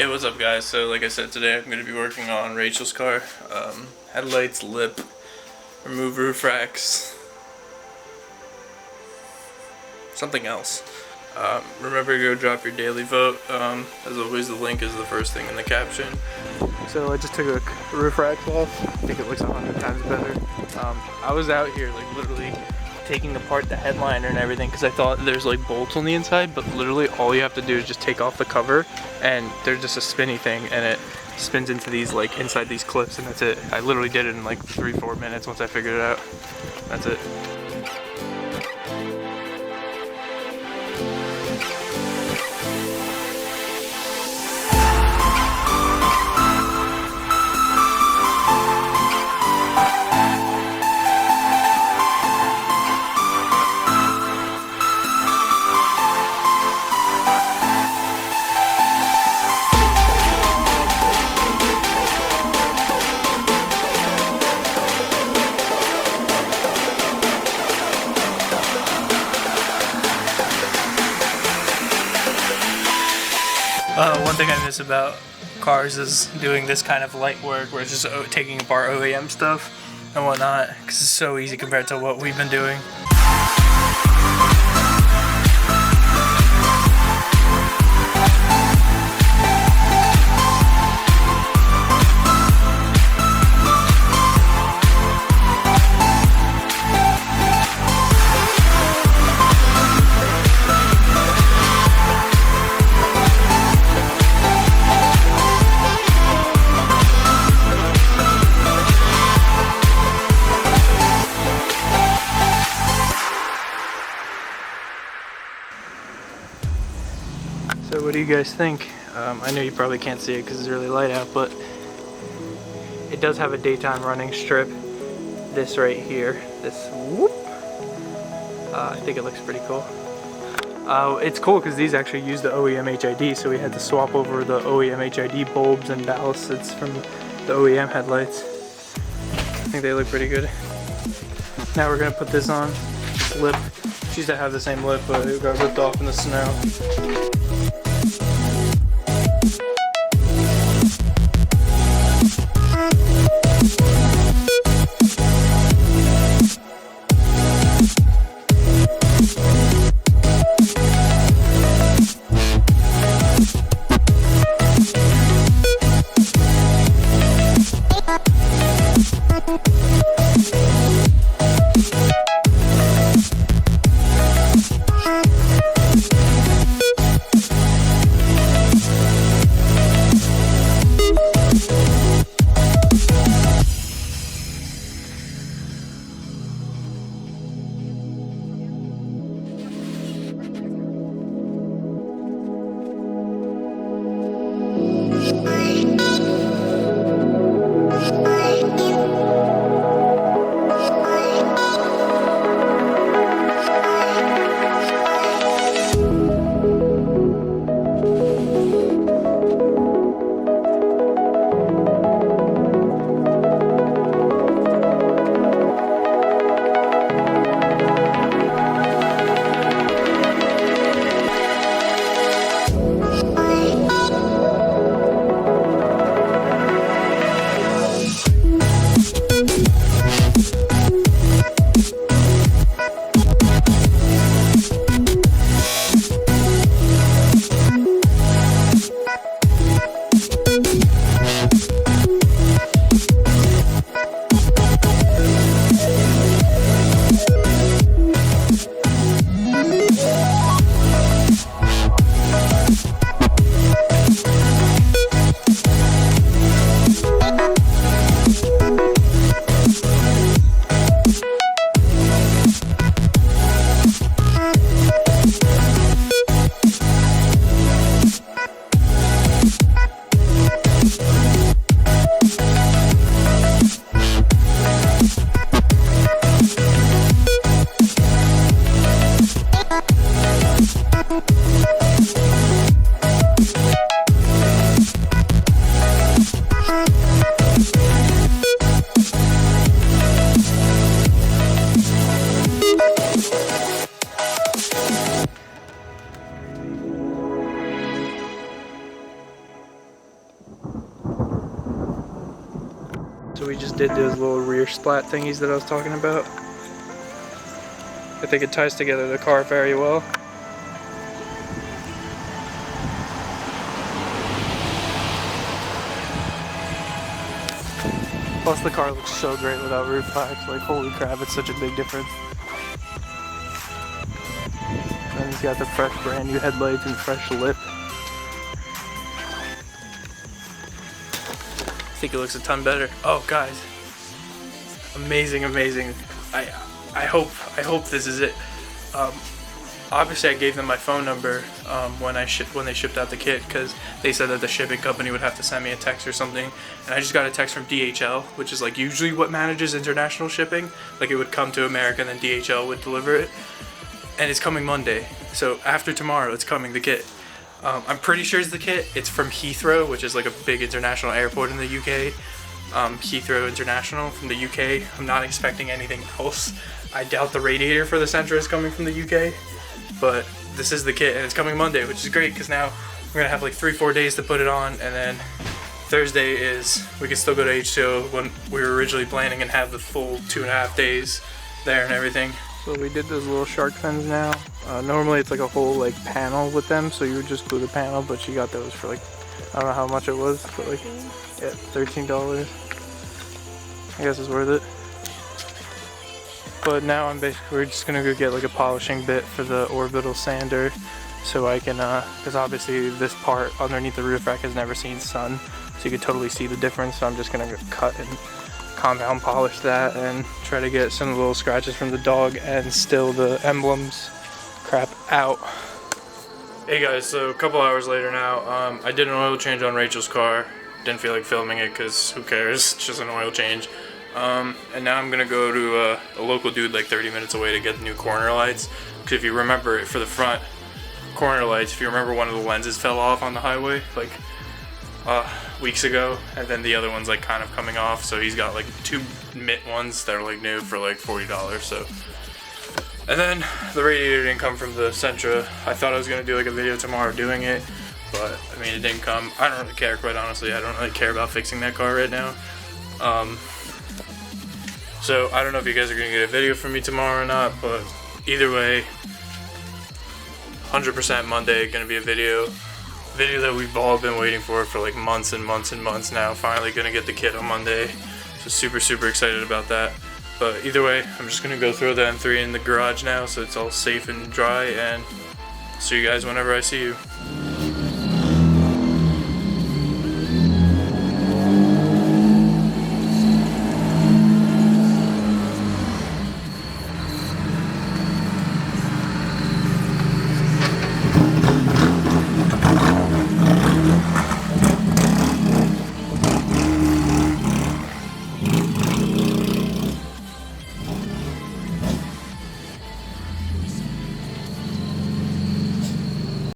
Hey, what's up guys? So like I said, today I'm going to be working on Rachel's car. Headlights, lip, remove roof racks, something else. Remember to go drop your daily vote. As always, the link is the first thing in the caption. So I just took a roof racks off. I think it looks 100 times better. I was out here like literally taking apart the headliner and everything because I thought there's like bolts on the inside, but literally all you have to do is just take off the cover and there's just a spinny thing and it spins into these like inside these clips, and that's it. I literally did it in like 3-4 minutes once I figured it out. That's it. One thing I miss about cars is doing this kind of light work where it's just taking apart OEM stuff and whatnot, because it's so easy compared to what we've been doing. So what do you guys think? I know you probably can't see it because it's really light out, but it does have a daytime running strip. This right here, this whoop. I think it looks pretty cool. It's cool because these actually use the OEM HID, so we had to swap over the OEM HID bulbs and ballasts from the OEM headlights. I think they look pretty good. Now we're gonna put this on, this lip. She used to have the same lip, but it got ripped off in the snow. So we just did those little rear splat thingies that I was talking about. I think it ties together the car very well. Plus the car looks so great without roof racks, like holy crap, it's such a big difference. And he's got the fresh brand new headlights and fresh lip. I think it looks a ton better. Oh guys, amazing, amazing. I hope this is it. Obviously I gave them my phone number when they shipped out the kit, because they said that the shipping company would have to send me a text or something, and I just got a text from DHL, which is like usually what manages international shipping. Like it would come to America and then DHL would deliver it, and it's coming Monday, so after tomorrow it's coming, the kit. I'm pretty sure it's the kit. It's from Heathrow, which is like a big international airport in the UK. Heathrow International from the UK. I'm not expecting anything else. I doubt the radiator for the Sentra is coming from the UK, but this is the kit and it's coming Monday, which is great because now we're gonna have like 3-4 days to put it on, and then Thursday is, we can still go to H2O when we were originally planning and have the full 2.5 days there and everything. So we did those little shark fins now. Normally it's like a whole like panel with them, so you would just glue the panel, but she got those for like, I don't know how much it was, but like, yeah, $13. I guess it's worth it. But now we're just gonna go get like a polishing bit for the orbital sander, so I can, because obviously this part underneath the roof rack has never seen sun, so you can totally see the difference. So I'm just gonna cut and compound polish that and try to get some little scratches from the dog and still the emblems crap out. Hey guys, so a couple hours later now, I did an oil change on Rachel's car. Didn't feel like filming it because who cares, it's just an oil change. And now I'm gonna go to a local dude like 30 minutes away to get the new corner lights. Because if you remember, for the front corner lights, if you remember, one of the lenses fell off on the highway like weeks ago, and then the other one's like kind of coming off, so he's got like 2 mint ones that are like new for like $40. So, and then the radiator didn't come from the Sentra. I thought I was gonna do like a video tomorrow doing it, but I mean it didn't come. I don't really care, quite honestly. I don't really care about fixing that car right now. So I don't know if you guys are gonna get a video from me tomorrow or not, but either way, 100% Monday gonna be a video that we've all been waiting for like months and months and months now. Finally gonna get the kit on Monday, so super excited about that. But either way, I'm just gonna go throw the M3 in the garage now so it's all safe and dry, and see you guys whenever I see you.